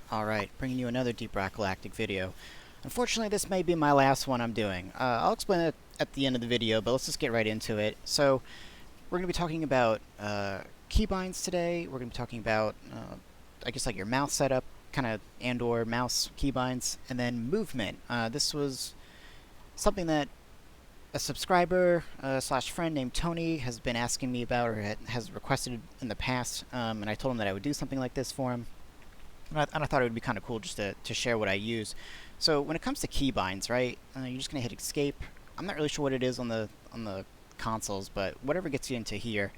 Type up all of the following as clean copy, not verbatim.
Alright, bringing you another Deep Rock Galactic video. Unfortunately, this may be my last one I'm doing. I'll explain it at the end of the video, but let's just get right into it. So, we're going to be talking about keybinds today. We're going to be talking about, I guess, like your mouse setup, kind of, and/or mouse keybinds, and then movement. This was something that a subscriber slash friend named Tony has been asking me about, or has requested in the past, and I told him that I would do something like this for him. And I thought it would be kind of cool just to share what I use. So when it comes to keybinds, right, you're just going to hit escape. I'm not really sure what it is on the consoles, but whatever gets you into here,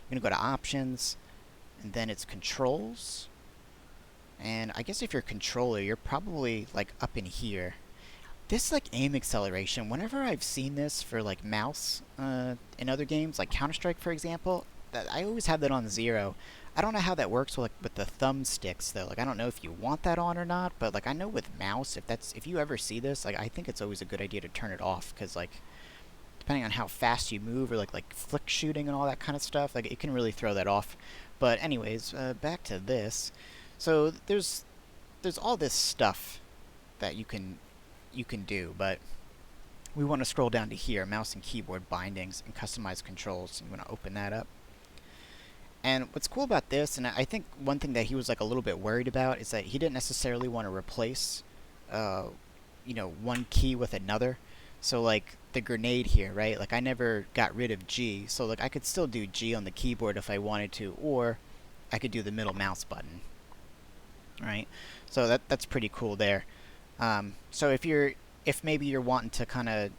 you're going to go to options, and then it's controls. And I guess if you're a controller, you're probably like up in here. This like aim acceleration, whenever I've seen this for like mouse in other games, like Counter-Strike for example, I always have that on 0. I don't know how that works with the thumbsticks though. Like I don't know if you want that on or not, but like I know with mouse, if you ever see this, like I think it's always a good idea to turn it off, because like depending on how fast you move, or like flick shooting and all that kind of stuff, like it can really throw that off. But anyways, back to this. So there's all this stuff that you can do, but we want to scroll down to here, mouse and keyboard bindings and customize controls. You want to open that up. And what's cool about this, and I think one thing that he was like a little bit worried about, is that he didn't necessarily want to replace, one key with another. So like the grenade here, right? Like I never got rid of G, so like I could still do G on the keyboard if I wanted to, or I could do the middle mouse button, right? So that's pretty cool there. So if maybe you're wanting to kind of,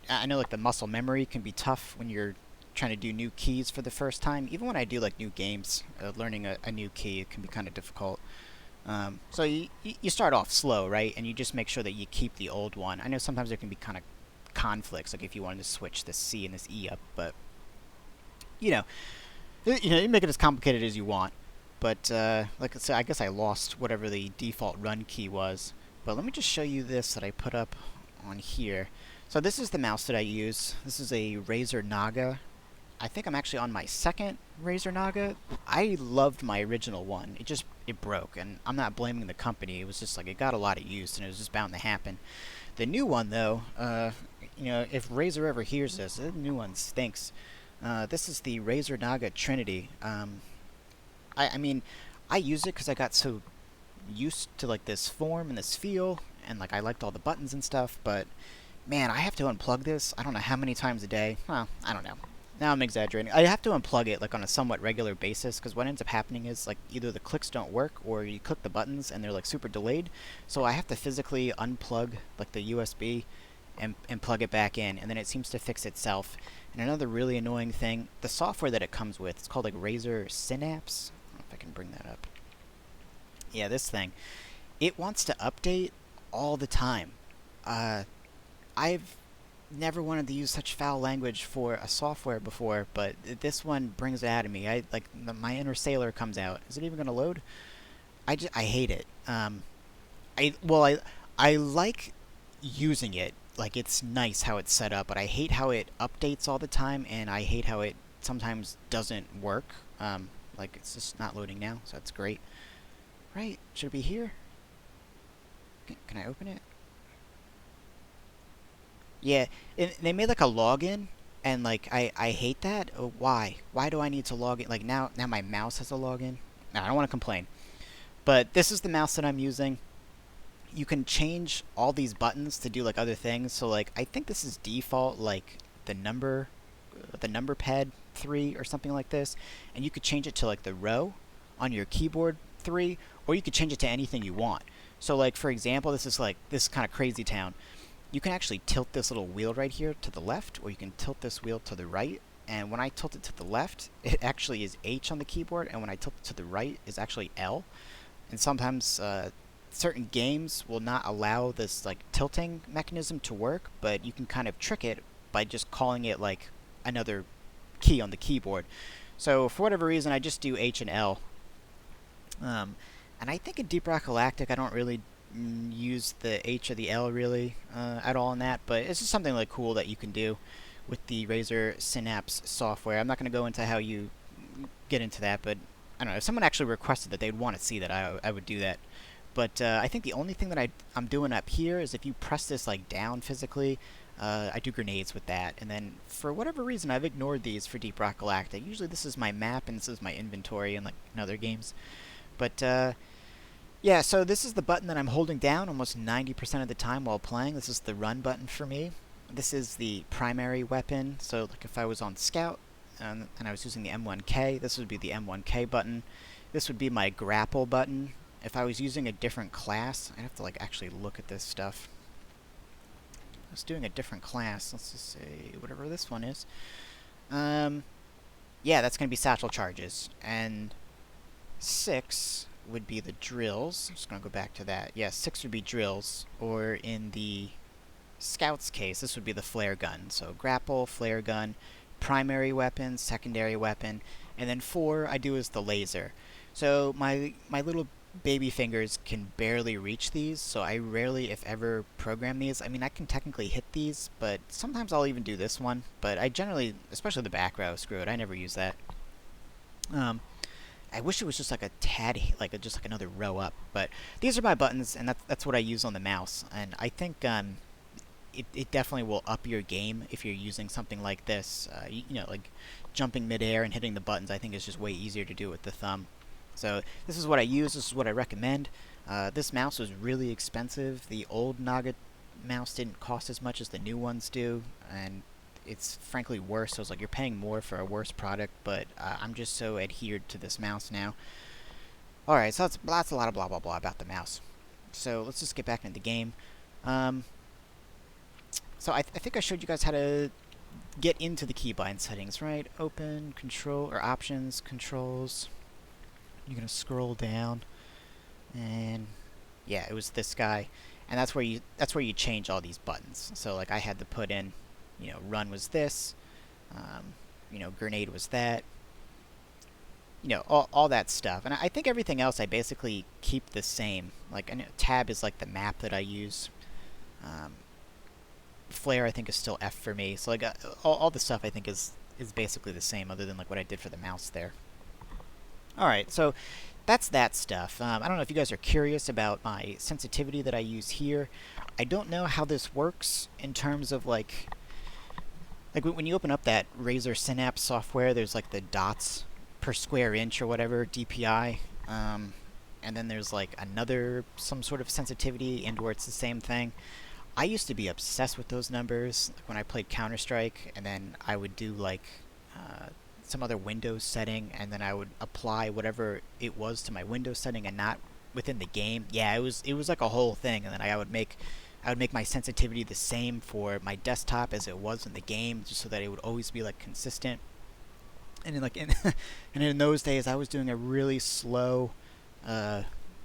I know like the muscle memory can be tough when you're trying to do new keys for the first time. Even when I do like new games, learning a new key, it can be kind of difficult. So you start off slow, right? And you just make sure that you keep the old one. I know sometimes there can be kind of conflicts, like if you wanted to switch this C and this E up, but you make it as complicated as you want. But like I said, I guess I lost whatever the default run key was. But let me just show you this that I put up on here. So this is the mouse that I use. This is a Razer Naga. I think I'm actually on my second Razer Naga. I loved my original one. It broke, and I'm not blaming the company. It was just like it got a lot of use, and it was just bound to happen. The new one, though, if Razer ever hears this, the new one stinks. This is the Razer Naga Trinity. I mean, I use it because I got so used to like this form and this feel, and like I liked all the buttons and stuff, but man, I have to unplug this. I don't know how many times a day. Well, I don't know. Now I'm exaggerating. I have to unplug it like on a somewhat regular basis, because what ends up happening is like either the clicks don't work, or you click the buttons and they're like super delayed. So I have to physically unplug like the USB and plug it back in, and then it seems to fix itself. And another really annoying thing, the software that it comes with, it's called like Razer Synapse. I don't know if I can bring that up. Yeah, this thing. It wants to update all the time. I've never wanted to use such foul language for a software before, but this one brings it out of me. My inner sailor comes out. Is it even going to load? I hate it. I like using it. Like, it's nice how it's set up, but I hate how it updates all the time, and I hate how it sometimes doesn't work. Like, it's just not loading now, so that's great. Right, should it be here? Can I open it? Yeah, they made like a login, and like I hate that. Oh, why? Why do I need to log in? Like now my mouse has a login. No, I don't want to complain. But this is the mouse that I'm using. You can change all these buttons to do like other things. So like I think this is default, like the number pad 3 or something like this, and you could change it to like the row on your keyboard 3, or you could change it to anything you want. So like for example, this is kind of crazy town. You can actually tilt this little wheel right here to the left, or you can tilt this wheel to the right. And when I tilt it to the left, it actually is H on the keyboard, and when I tilt it to the right, it's actually L. And sometimes certain games will not allow this like tilting mechanism to work, but you can kind of trick it by just calling it like another key on the keyboard. So for whatever reason, I just do H and L. And I think in Deep Rock Galactic, I don't really use the H or the L really at all in that, but it's just something like cool that you can do with the Razer Synapse software. I'm not going to go into how you get into that, but I don't know. If someone actually requested that, they'd want to see that, I would do that. But I think the only thing that I'm doing up here is if you press this like down physically, I do grenades with that. And then for whatever reason, I've ignored these for Deep Rock Galactic. Usually this is my map and this is my inventory in like in other games. But yeah, so this is the button that I'm holding down almost 90% of the time while playing. This is the run button for me. This is the primary weapon. So like if I was on scout and I was using the M1K, this would be the M1K button. This would be my grapple button. If I was using a different class, I'd have to like actually look at this stuff. I was doing a different class. Let's just say whatever this one is. Yeah, that's going to be satchel charges. And 6 would be the drills. I'm just going to go back to that. Yeah, 6 would be drills. Or in the Scout's case, this would be the flare gun. So grapple, flare gun, primary weapon, secondary weapon, and then 4 I do is the laser. So my little baby fingers can barely reach these, so I rarely, if ever, program these. I mean, I can technically hit these, but sometimes I'll even do this one. But I generally, especially the back row, screw it, I never use that. I wish it was just like a tad, like just like another row up. But these are my buttons, and that's what I use on the mouse. And I think it definitely will up your game if you're using something like this. You know, like jumping midair and hitting the buttons, I think is just way easier to do with the thumb. So this is what I use. This is what I recommend. This mouse was really expensive. The old Naga mouse didn't cost as much as the new ones do, and it's frankly worse. So it's like you're paying more for a worse product, but I'm just so adhered to this mouse now. Alright, so that's a lot of blah blah blah about the mouse. So let's just get back into the game. So I think I showed you guys how to get into the keybind settings, right? Open, control, or options, controls. You're gonna scroll down, and yeah, it was this guy, and that's where you change all these buttons. So like I had to put in, you know, run was this, you know, grenade was that, you know, all that stuff. And I think everything else I basically keep the same. Like I know tab is like the map that I use. Flare I think is still F for me. So like all the stuff I think is basically the same, other than like what I did for the mouse there. Alright, so that's that stuff. I don't know if you guys are curious about my sensitivity that I use here. I don't know how this works in terms of like when you open up that Razer Synapse software, there's like the dots per square inch or whatever, DPI, and then there's like some sort of sensitivity and where it's the same thing. I used to be obsessed with those numbers like when I played Counter-Strike, and then I would do like some other Windows setting, and then I would apply whatever it was to my Windows setting and not within the game. Yeah, it was like a whole thing, and then I would make my sensitivity the same for my desktop as it was in the game, just so that it would always be like consistent. And and in those days, I was doing a really slow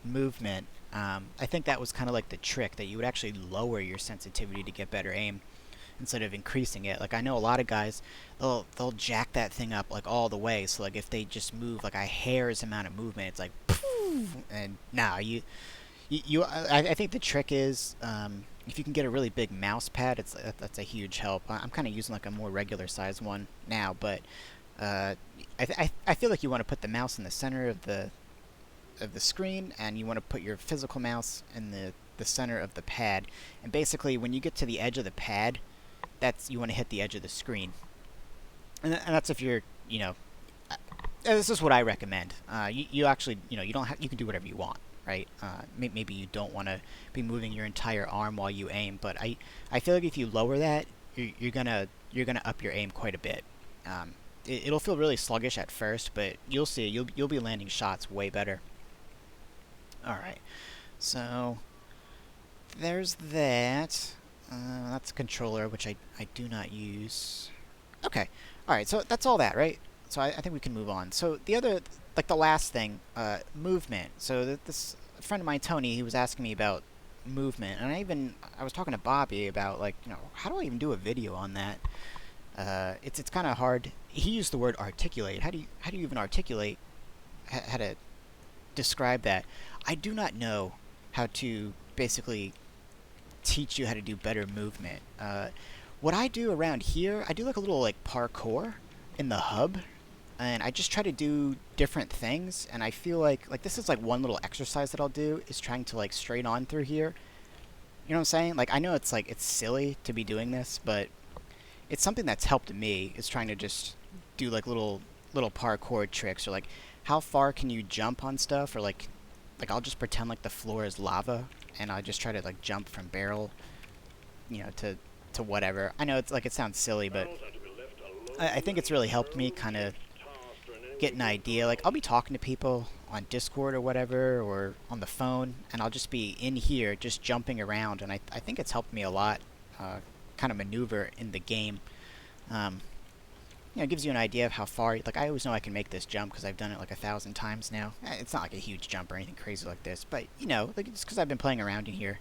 movement. I think that was kind of like the trick, that you would actually lower your sensitivity to get better aim instead of increasing it. Like I know a lot of guys, they'll jack that thing up like all the way. So like if they just move like a hair's amount of movement, it's like poof, and now I think the trick is if you can get a really big mouse pad, that's a huge help. I'm kind of using like a more regular size one now, but I feel like you want to put the mouse in the center of the screen, and you want to put your physical mouse in the center of the pad. And basically, when you get to the edge of the pad, you want to hit the edge of the screen. And that's if you're, you know, this is what I recommend. You actually, you know, you can do whatever you want, right? Maybe you don't want to be moving your entire arm while you aim, but I feel like if you lower that, you're gonna up your aim quite a bit. It'll feel really sluggish at first, but you'll see you'll be landing shots way better. Alright, so there's that. That's a controller, which I do not use. Okay, alright, so that's all that, right? So I think we can move on. So the other, like the last thing, movement. So this friend of mine, Tony, he was asking me about movement, and I was talking to Bobby about, like, you know, how do I even do a video on that? It's kind of hard. He used the word articulate. How do you even articulate how to describe that? I do not know how to basically teach you how to do better movement. What I do around here, I do like a little like parkour in the hub. and I just try to do different things, and I feel like this is like one little exercise that I'll do is trying to like straight on through here. You know what I'm saying? Like I know it's like it's silly to be doing this, but it's something that's helped me is trying to just do like little parkour tricks, or like how far can you jump on stuff, or like I'll just pretend like the floor is lava and I just try to like jump from barrel, you know, to whatever. I know it's like it sounds silly, but I think it's really helped me kind of get an idea. Like I'll be talking to people on Discord or whatever, or on the phone, and I'll just be in here just jumping around, and I think it's helped me a lot, kind of maneuver in the game. You know, it gives you an idea of how far. Like I always know I can make this jump because I've done it like 1,000 times now. It's not like a huge jump or anything crazy like this, but you know, like just because I've been playing around in here,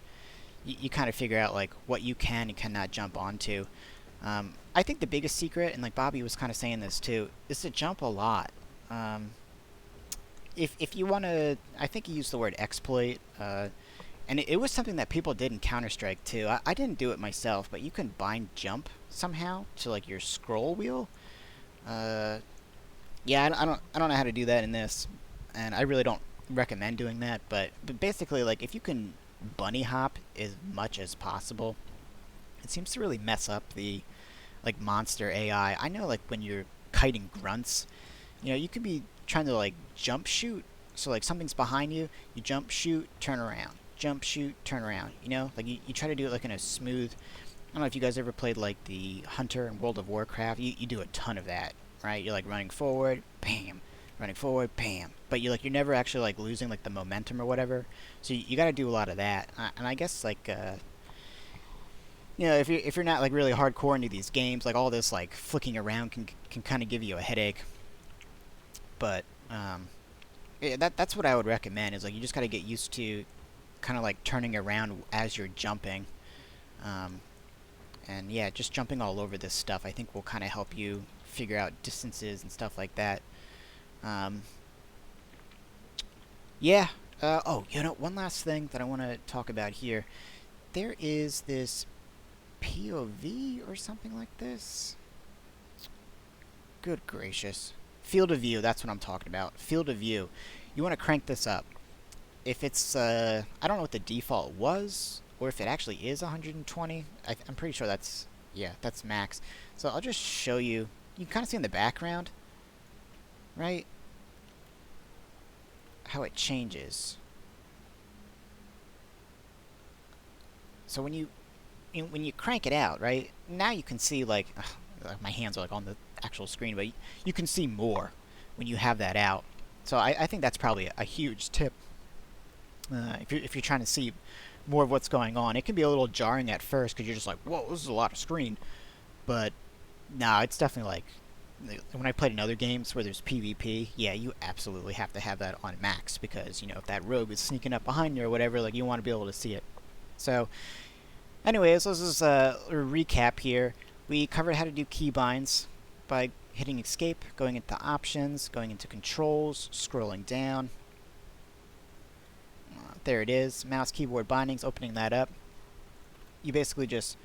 you kind of figure out like what you can and cannot jump onto. I think the biggest secret, and like Bobby was kind of saying this too, is to jump a lot. If you want to, I think he used the word exploit, and it was something that people did in Counter-Strike too. I didn't do it myself, but you can bind jump somehow to like your scroll wheel. Yeah, I don't know how to do that in this, and I really don't recommend doing that. But basically, like if you can bunny hop as much as possible, it seems to really mess up the like monster AI. I know like when you're kiting grunts, you know, you could be trying to like jump shoot. So like something's behind you, you jump shoot, turn around, jump shoot, turn around. You know, like you try to do it like in a smooth. I don't know if you guys ever played like the Hunter in World of Warcraft. You do a ton of that, right? You're like running forward, bam, running forward, bam. But you're never actually like losing like the momentum or whatever. So you got to do a lot of that. And I guess like you know, if you're not like really hardcore into these games, like all this like flicking around can kind of give you a headache. But yeah, that's what I would recommend. Is like you just got to get used to kind of like turning around as you're jumping. And yeah, just jumping all over this stuff I think will kind of help you figure out distances and stuff like that. Yeah. Oh, you know, one last thing that I want to talk about here. There is this POV or something like this. Good gracious. Field of view, that's what I'm talking about. Field of view. You want to crank this up. If it's, I don't know what the default was, or if it actually is 120. I'm pretty sure that's, yeah, that's max. So I'll just show you. You can kind of see in the background, right, how it changes. So when you crank it out, right, now you can see like, my hands are like on the actual screen, but you can see more when you have that out. So I think that's probably a huge tip. If you're trying to see more of what's going on, it can be a little jarring at first because you're just like, whoa, this is a lot of screen. But no, it's definitely like when I played in other games where there's PvP, yeah, you absolutely have to have that on max because, you know, if that rogue is sneaking up behind you or whatever, like you want to be able to see it. So anyways, let's just recap here. We covered how to do keybinds by hitting escape, going into options, going into controls, scrolling down. There it is, mouse keyboard bindings, opening that up. You basically just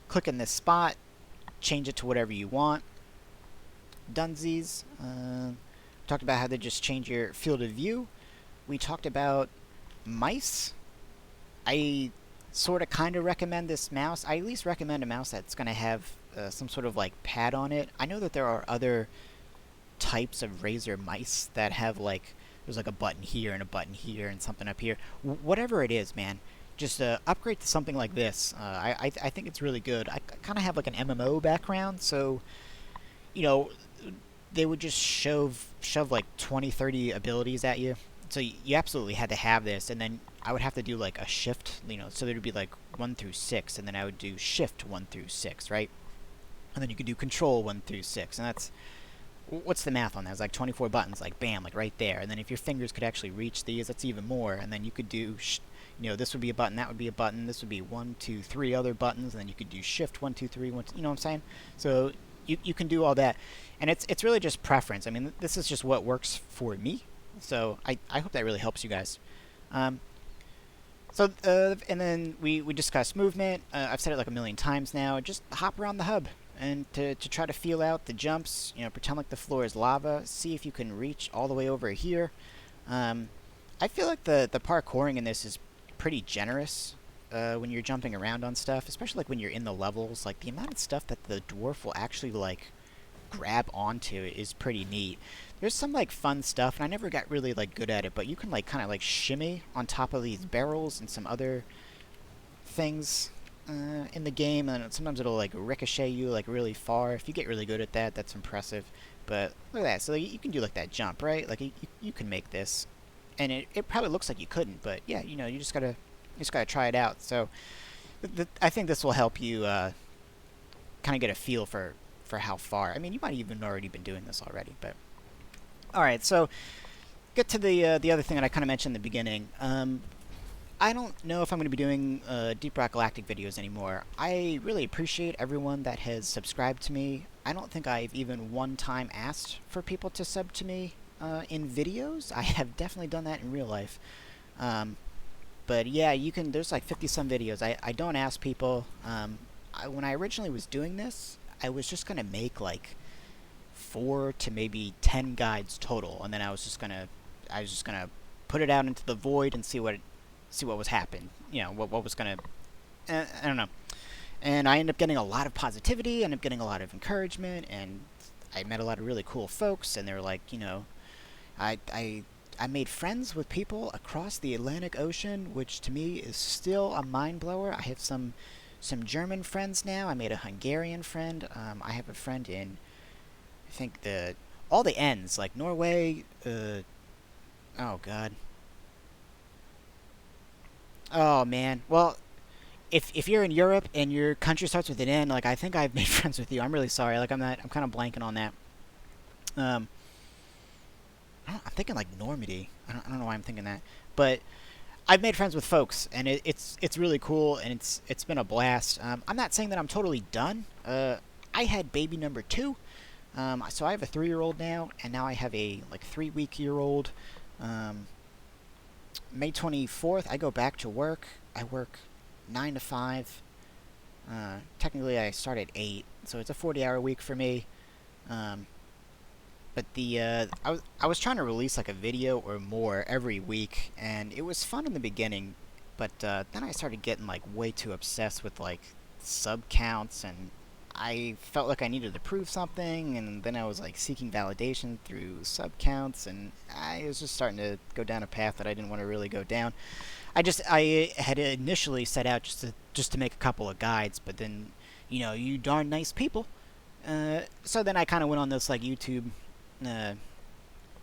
click in this spot, change it to whatever you want. Dunsies. Talked about how to just change your field of view. We talked about mice. I sort of kind of recommend this mouse. I at least recommend a mouse that's going to have some sort of like pad on it. I know that there are other types of Razer mice that have like, there's like a button here and a button here and something up here. Whatever it is, man, just upgrade to something like this. I think it's really good. I kind of have like an MMO background, so, you know, they would just shove like 20, 30 abilities at you. So you absolutely had to have this, and then I would have to do like a shift, you know, so there'd be like 1 through 6, and then I would do shift 1 through 6, right? And then you could do control 1 through 6, and that's, what's the math on that? It's like 24 buttons, like bam, like right there. And then if your fingers could actually reach these, that's even more. And then you could do, you know, this would be a button, that would be a button, this would be 1, 2, 3 other buttons, and then you could do shift 1, 2, 3, 1, 2, you know what I'm saying? So you can do all that, and it's really just preference. I mean, this is just what works for me. So I hope that really helps you guys. So and then we discussed movement. I've said it like a million times now. Just hop around the hub. and to try to feel out the jumps. You know, pretend like the floor is lava. See if you can reach all the way over here. I feel like the parkouring in this is pretty generous when you're jumping around on stuff, especially like when you're in the levels. Like the amount of stuff that the dwarf will actually like grab onto is pretty neat. There's some like fun stuff, and I never got really like good at it, but you can like kind of like shimmy on top of these barrels and some other things in the game, and sometimes it'll like ricochet you like really far. If you get really good at that, that's impressive. But look at that. So you can do like that jump, right? Like you can make this, and it probably looks like you couldn't, but yeah, you know, you just gotta try it out. So I think this will help you kind of get a feel for how far. I mean, you might even already been doing this already, but all right. So get to the other thing that I kind of mentioned in the beginning. I don't know if I'm going to be doing Deep Rock Galactic videos anymore. I really appreciate everyone that has subscribed to me. I don't think I've even one time asked for people to sub to me in videos. I have definitely done that in real life. But yeah, you can. There's like 50-some videos. I don't ask people. When I originally was doing this, I was just going to make like 4 to maybe 10 guides total, and then I was just gonna put it out into the void and see what was happening. You know, what was gonna, I don't know. And I ended up getting a lot of positivity, ended up getting a lot of encouragement, and I met a lot of really cool folks, and they were like, you know, I made friends with people across the Atlantic Ocean, which to me is still a mind blower. I have some German friends now. I made a Hungarian friend. I have a friend in, I think all the ends, like Norway, oh god. Oh man. Well, if you're in Europe and your country starts with an N, like I think I've made friends with you. I'm really sorry. Like I'm kind of blanking on that. I'm thinking like Normandy. I don't know why I'm thinking that. But I've made friends with folks, and it's really cool, and it's been a blast. I'm not saying that I'm totally done. I had baby number 2. So I have a 3-year-old now, and now I have a like 3-week-year-old. May 24th, I go back to work. I work 9 to 5. Technically, I start at 8, so it's a 40-hour week for me. But I was trying to release like a video or more every week, and it was fun in the beginning. But then I started getting like way too obsessed with like sub counts, and I felt like I needed to prove something, and then I was like seeking validation through sub counts, and I was just starting to go down a path that I didn't want to really go down. I had initially set out just to make a couple of guides, but then, you know, you darn nice people. So then I kind of went on this like YouTube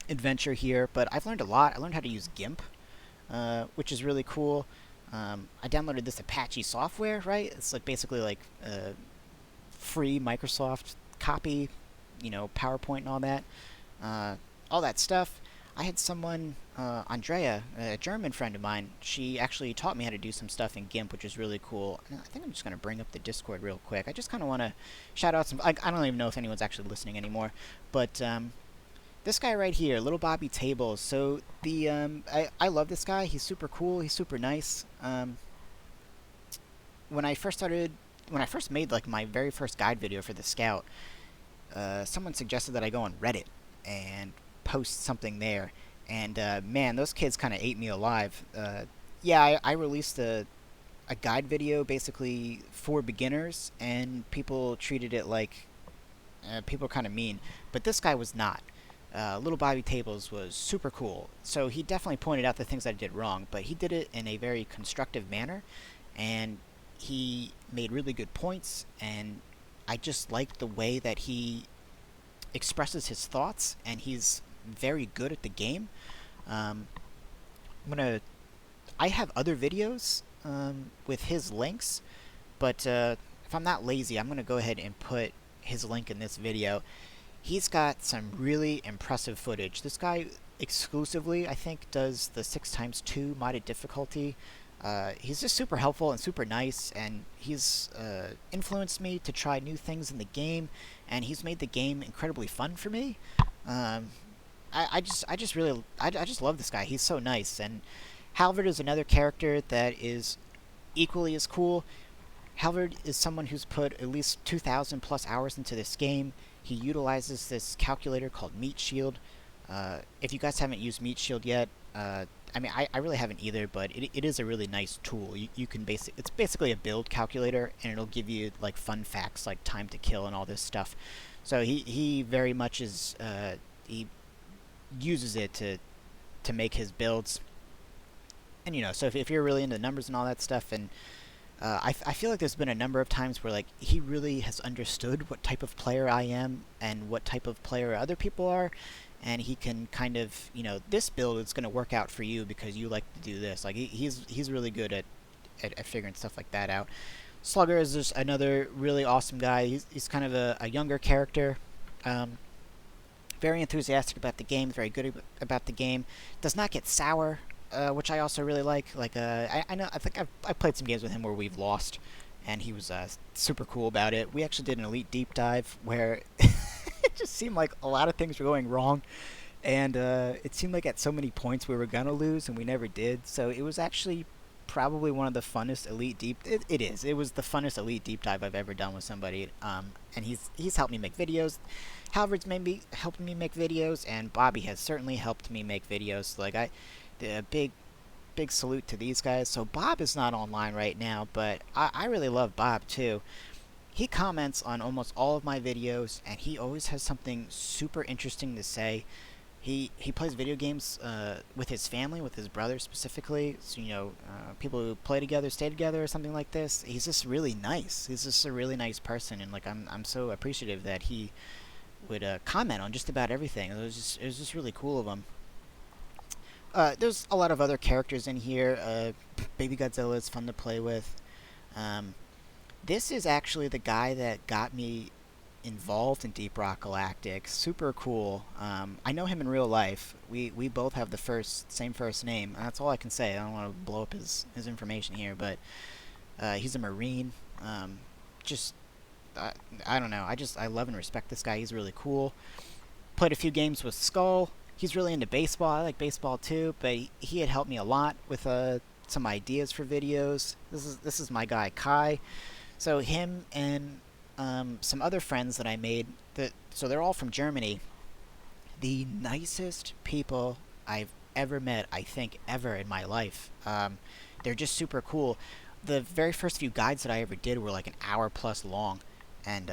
adventure here, but I've learned a lot. I learned how to use GIMP, which is really cool. I downloaded this Apache software, right? It's like basically like free Microsoft copy, you know, PowerPoint and all that stuff. I had someone, Andrea, a German friend of mine, she actually taught me how to do some stuff in GIMP, which is really cool. And I think I'm just going to bring up the Discord real quick. I just kind of want to shout out some, I don't even know if anyone's actually listening anymore, but this guy right here, Little Bobby Tables. So I love this guy. He's super cool. He's super nice. When I first made like my very first guide video for the Scout, someone suggested that I go on Reddit and post something there, and man, those kids kind of ate me alive. Yeah, I released a guide video basically for beginners, and people treated it like people are kind of mean, but this guy was not. Little Bobby Tables was super cool, so he definitely pointed out the things I did wrong, but he did it in a very constructive manner, and he made really good points, and I just liked the way that he expresses his thoughts, and he's very good at the game. I have other videos with his links, but if I'm not lazy, I'm gonna go ahead and put his link in this video. He's got some really impressive footage. This guy exclusively, I think, does the 6x2 modded difficulty. He's just super helpful and super nice, and he's influenced me to try new things in the game, and he's made the game incredibly fun for me. I just love this guy. He's so nice. And Halvard is another character that is equally as cool. Halvard is someone who's put at least 2,000 plus hours into this game. He utilizes this calculator called Meat Shield. If you guys haven't used Meat Shield yet, I mean, I really haven't either, but it is a really nice tool. You can it's basically a build calculator, and it'll give you like fun facts like time to kill and all this stuff. So he very much is he uses it to make his builds. And you know, so if you're really into numbers and all that stuff, and I feel like there's been a number of times where like he really has understood what type of player I am and what type of player other people are, and he can kind of, you know, this build is going to work out for you because you like to do this. Like he's really good at figuring stuff like that out. Slugger is just another really awesome guy. He's kind of a younger character. Very enthusiastic about the game, very good about the game. Does not get sour, which I also really like. Like, I know, I think I've played some games with him where we've lost, and he was super cool about it. We actually did an Elite Deep Dive where it just seemed like a lot of things were going wrong, and it seemed like at so many points we were gonna lose, and we never did. So it was actually probably one of the funnest Elite Deep... It was the funnest Elite Deep Dive I've ever done with somebody, and he's helped me make videos. Halvard's maybe helped me make videos, and Bobby has certainly helped me make videos. Like, a big salute to these guys. So Bob is not online right now, but I really love Bob too. He comments on almost all of my videos, and he always has something super interesting to say. He plays video games with his family, with his brother specifically. So, you know, people who play together, stay together, or something like this. He's just really nice. He's just a really nice person, and like I'm so appreciative that he would comment on just about everything. It was just really cool of him. There's a lot of other characters in here. Baby Godzilla is fun to play with. This is actually the guy that got me involved in Deep Rock Galactic. Super cool. I know him in real life. We both have the same first name, and that's all I can say. I don't want to blow up his information here, but he's a Marine. I don't know. I love and respect this guy. He's really cool. Played a few games with Skull. He's really into baseball. I like baseball too, but he had helped me a lot with some ideas for videos. This is my guy Kai. So him and some other friends that I made. So they're all from Germany. The nicest people I've ever met, I think, ever in my life. They're just super cool. The very first few guides that I ever did were like an hour plus long, and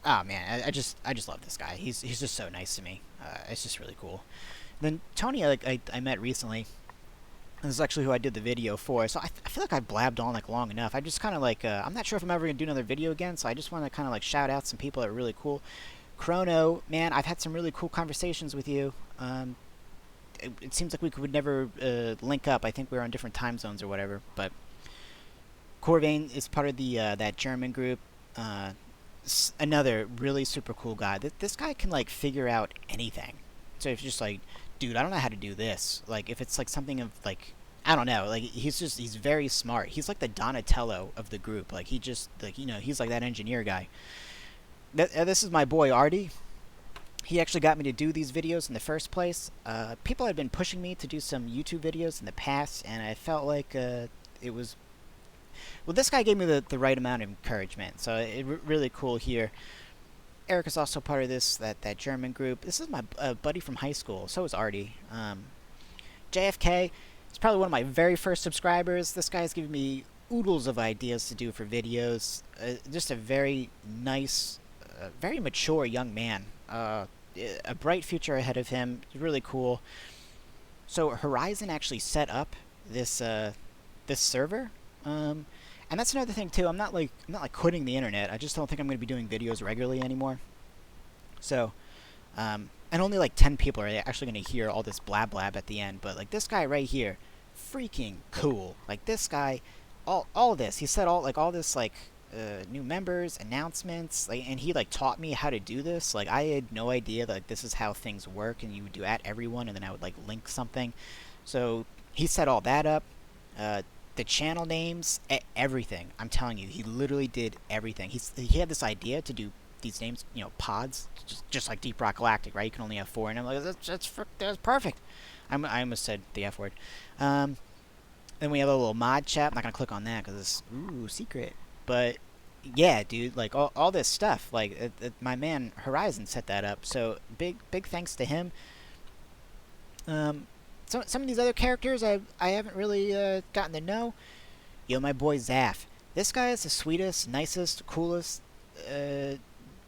oh man, I just love this guy. He's just so nice to me. It's just really cool. Then Tony, I met recently. This is actually who I did the video for. So I feel like I blabbed on like long enough. I just kind of like I'm not sure if I'm ever gonna do another video again. So I just want to kind of like shout out some people that are really cool. Chrono, man, I've had some really cool conversations with you. It seems like we would never link up. I think we're on different time zones or whatever. But Corvain is part of the that German group. Another really super cool guy. This guy can like figure out anything. So if you're just like, dude, I don't know how to do this. Like if it's like something of like, I don't know. Like he's very smart. He's like the Donatello of the group. Like he just like, you know, he's like that engineer guy. This is my boy Artie. He actually got me to do these videos in the first place. People had been pushing me to do some YouTube videos in the past, and I felt like it was... Well, this guy gave me the right amount of encouragement, so really cool here. Eric is also part of that German group. This is my buddy from high school. So is Artie. JFK is probably one of my very first subscribers. This guy's giving me oodles of ideas to do for videos. Just a very nice, very mature young man. A bright future ahead of him. It's really cool. So Horizon actually set up this server. And that's another thing too. I'm not like quitting the internet. I just don't think I'm going to be doing videos regularly anymore. So, and only like 10 people are actually going to hear all this blab at the end. But like this guy right here, freaking cool. Like this guy, all this. He said all this like new members, announcements, like, and he like taught me how to do this. Like I had no idea that like, this is how things work, and you would do at everyone, and then I would like link something. So he set all that up. The channel names, everything. I'm telling you, he literally did everything. He had this idea to do these names, you know, pods, just like Deep Rock Galactic, right? You can only have 4, and I'm like, that's perfect. I almost said the F word. Then we have a little mod chat. I'm not gonna click on that because it's secret. But yeah, dude, like all this stuff, like my man Horizon set that up. So big thanks to him. Some of these other characters I haven't really gotten to know. Yo, my boy Zaf. This guy is the sweetest, nicest, coolest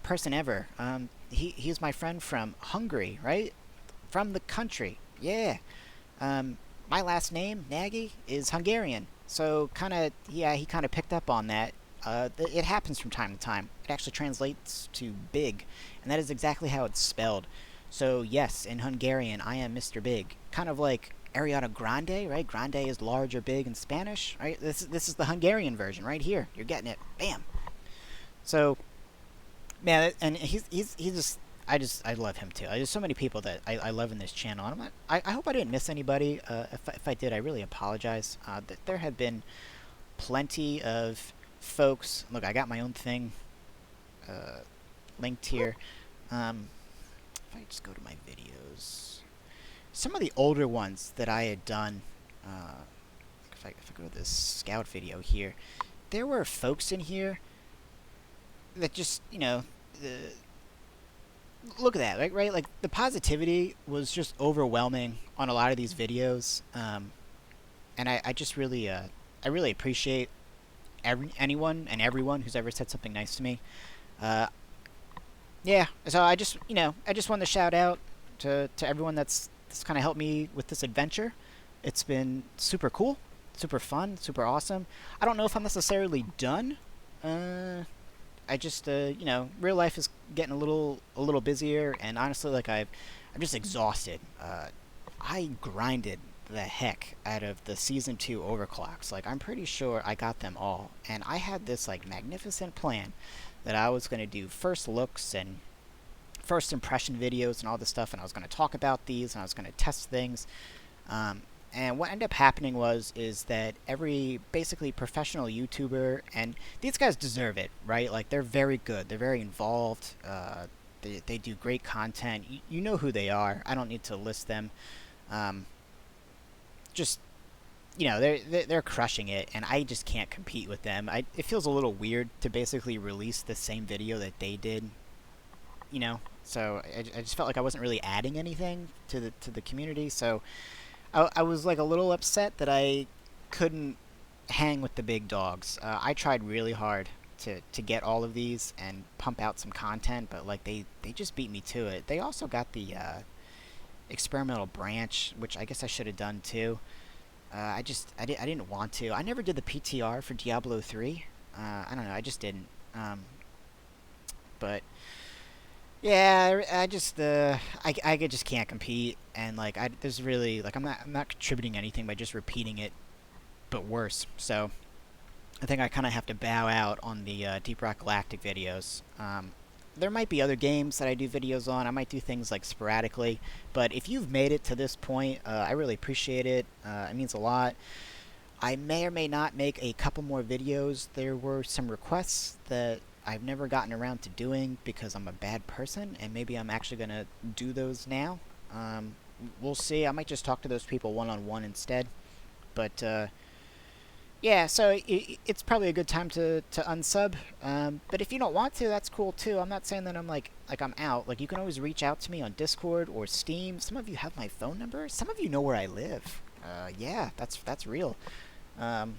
person ever. He's my friend from Hungary, right? From the country. Yeah. My last name, Nagy, is Hungarian. So he kind of picked up on that. It happens from time to time. It actually translates to big, and that is exactly how it's spelled. So yes, in Hungarian, I am Mr. Big. Kind of like Ariana Grande, right? Grande is large or big in Spanish, right? This is the Hungarian version right here. You're getting it. Bam. So, man, and he's just I love him too. There's so many people that I love in this channel, and I hope I didn't miss anybody. If I did, I really apologize. There have been plenty of folks. Look, I got my own thing linked here. If I just go to my videos, some of the older ones that I had done. If I go to this scout video here, there were folks in here that just look at that, right? Like the positivity was just overwhelming on a lot of these videos, and I just really I really appreciate anyone and everyone who's ever said something nice to me. Yeah, so I just wanted to shout out to everyone that's kind of helped me with this adventure. It's been super cool, super fun, super awesome. I don't know if I'm necessarily done. I just real life is getting a little busier, and honestly, like I'm just exhausted. I grinded the heck out of the season 2 overclocks. Like I'm pretty sure I got them all, and I had this like magnificent plan that I was going to do first looks and first impression videos and all this stuff, and I was going to talk about these, and I was going to test things. And what ended up happening is that every basically professional YouTuber, and these guys deserve it, right? Like they're very good, they're very involved, they do great content. You know who they are. I don't need to list them. Just they're crushing it, and I just can't compete with them. It feels a little weird to basically release the same video that they did, So I just felt like I wasn't really adding anything to the community. So I was like a little upset that I couldn't hang with the big dogs. I tried really hard to get all of these and pump out some content, but like they just beat me to it. They also got the experimental branch, which I guess I should have done too. I didn't want to. I never did the PTR for Diablo 3. I don't know. I just didn't. But yeah, I just I just can't compete, and like there's really like I'm not contributing anything by just repeating it, but worse. So I think I kind of have to bow out on the Deep Rock Galactic videos. There might be other games that I do videos on. I might do things like sporadically, but if you've made it to this point, I really appreciate it. It means a lot. I may or may not make a couple more videos. There were some requests that I've never gotten around to doing because I'm a bad person, and maybe I'm actually going to do those now. We'll see. I might just talk to those people one-on-one instead. But yeah, so it's probably a good time to unsub. But if you don't want to, that's cool too. I'm not saying that I'm like I'm out. Like you can always reach out to me on Discord or Steam. Some of you have my phone number. Some of you know where I live. Yeah, that's real. So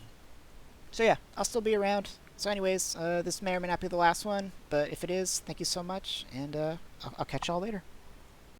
yeah, I'll still be around. So anyways, this may or may not be the last one, but if it is, thank you so much, and I'll catch y'all later.